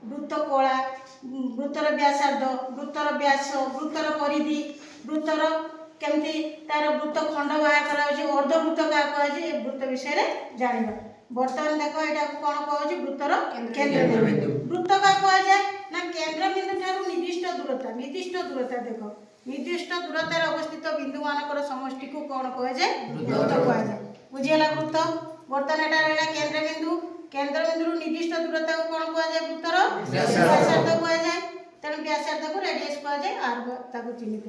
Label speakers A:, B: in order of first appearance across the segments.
A: वृत्त कला वृत्तर व्यासार्ध वृत्तर व्यास वृत्तर परिधि वृत्तर केमती तार वृत्त खंड बाहर कराउछि अर्धवृत्त का कहछि वृत्त विषय में जानिबा। बर्तमान देखो एटा कोन कहछि वृत्तर केंद्र बिंदु। वृत्त का कह जाय ना केंद्र बिंदु ठारू निर्दिष्ट दूरता देखो निर्दिष्ट दूरतार अवस्थित बिंदु मानकर समष्टि को कौन कह जाए वृत्त कह जाए। बुझीगला वृत्त। बर्तमान एटा रहला केंद्र बिंदु निर्दिष्ट दूरता को कौन कह जाए वृत्तर व्यासार्ध कह जाए। तेणु व्यासार्ध को रेडियस कह जाए आर ताको चिन्हित।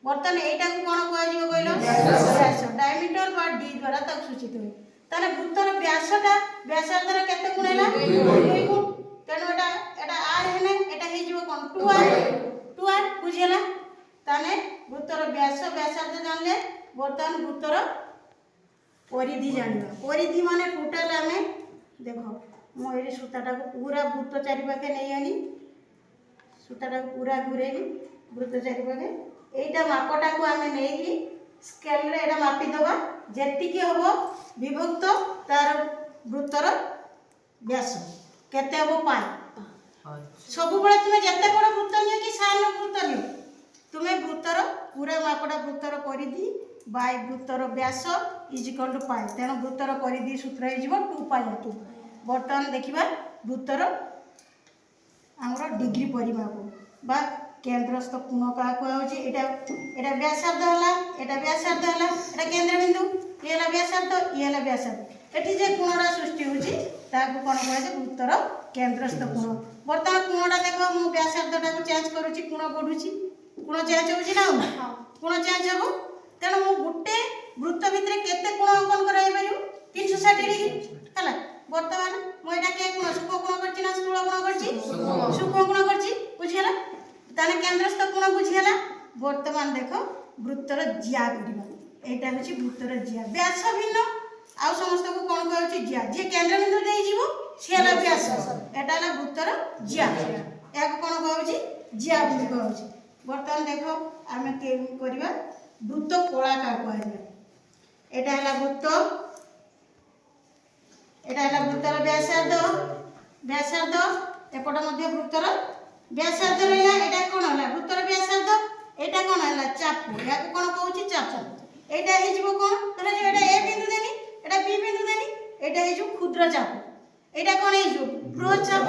A: बर्तमान एटा को कौन कह जिवो कहलो व्यास डायमीटर बा डी द्वारा ताको सूचित होय। ताले वृत्तर व्यासटा व्यासार्धर केते गुण हैला 2 गुण। तेणु एटा आर हेने एटा हे जिवो कोन 2r बुझीगला। ताने वृत्तर व्यास व्यासार्ध जानले। बर्तमान वृत्तर परिधि जानिबा। परिधि माने टोटल आमे देखो मो एरी सूताटा को पूरा वृत्त चारि पाखे नै आनी सूताटा को पूरा घुरेनी वृत्त चारि पाखे एटा मापटा को आमे नेकी स्केल रे एटा मापी दबा जेति की होबो विभक्त तार वृत्तर व्यास केते होबो पाई। सब बळे तुमे जत्ते बड़ वृत्त नियो कि सान वृत्त नियो तुम्हें वृत्तर पूरा मापटा वृत्तर परिधि बाय वृत्तर व्यास इज इक्वल टू पाई। तेणु वृत्तर परिधि सूत्र हो 2 पाई 2। बर्तमान देखिबा वृत्तर आमर डिग्री परिमाप बा केंद्रस्थ कोण का कहउछि एटा व्यासार्ध हला एटा केंद्र बिंदु ये हला व्यासार्ध ये हला व्यासार्ध एठी जे कोणरा सृष्टि होछि ताको कोन कहै छै वृत्तर केंद्रस्थ कोण। बर्तमान कोणटा देखो मु व्यासार्धटा को चेंज करूछि कोण बढुछि कोण चेंज होछि ना कोण चेंज होबो। तेणु मु गुटे वृत्त भितरे केते कोण अंकन कराई परियो 360 डिग्री हला। बर्तमान मु एटा के कोण सूक्ष्म कोण करछि ना स्थूल कोण करछि सूक्ष्म कोण करछि बुझियला। ताने केंद्रस्थ कोण बुझियला। बर्तमान देखो वृत्तर जिया करिबा एटा होछि वृत्तर जिया व्यास भिन्न आ समस्त को कोण कहउछि जिया जे केंद्र बिंदु देई जीवो सेला व्यास एटा हला वृत्तर जिया या कोण कहउछि जिया बुझि कहउछि। बर्तमान देखो आमे के करिबा वृत्त कला का कह जाय एटा हला वृत्तर व्यासार्ध एपट मध्य वृत्तर व्यासार्ध रहला। एटा कोन हला वृत्तर व्यासार्ध एटा कोन हला चाप या कोन कहउछि चाप एटा हे जिवो कोन तरे जे एटा ए बिंदु देनी एटा बी बिंदु देनी एटा हे जो क्षुद्र चाप एटा कोन हे जो बृहत चाप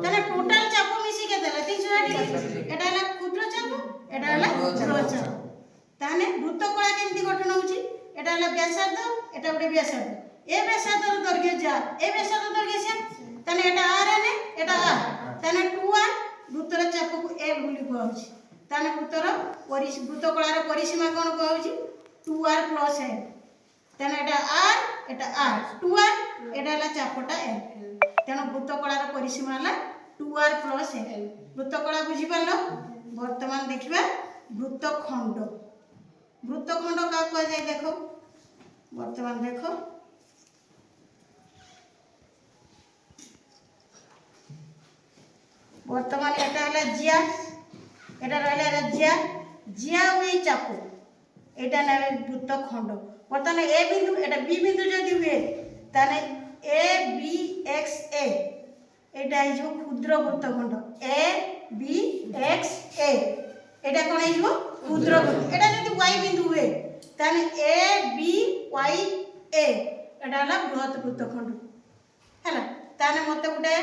A: तने टोटल चाप मिसी के देला 360 डिग्री एटा हला क्षुद्र चाप एटा हला बृहत चाप। ताने वृत्त कला केमती गठन होछि एटा हला व्यासार्ध एटा उडे व्यासार्ध ए व्यासार्धर दैर्घ्य जा ए व्यासार्ध दैर्घ्य से ताने एटा आर ने एटा आर ताने 2r वृत्तर चाप को l बोली कहउछि। ताने वृत्त कलार परिसीमा कोन कहउछि 2r + l ताने एटा r 2r एटा हला चापटा l। तेणु वृत्त कलार परिसीमा हला 2r + l। वृत्त कला बुझि पालो। वर्तमान देखिबा वृत्त खंड का कह जाय देखो। वर्तमान देखो वर्तमान एटा हला जिया एटा रहला जिया हुई चापो एटा ना वृत्त खंड। वर्तमान ए बिंदु एटा बी बिंदु जदि हुए ताने ए बी एक्स ए एटा हे जो क्षुद्र वृत्त खंड ए बी एक्स ए एटा कोन हे जो क्षुद्र वृत्त। एटा जदि y बिंदु हुए ताने ए बी वाई ए एटा हला बृहत वृत्त खंड हैला। ताने मते गुटे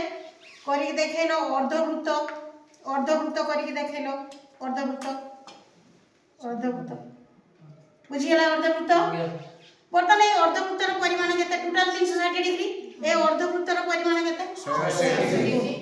A: करी देखेलो अर्धवृत्त करी देखेलो अर्धवृत्त बुझियला अर्धवृत्त। बर्तमान ए अर्धवृत्तर परिमाण केते टोटल 360 डिग्री ए अर्धवृत्तर परिमाण केते 180 डिग्री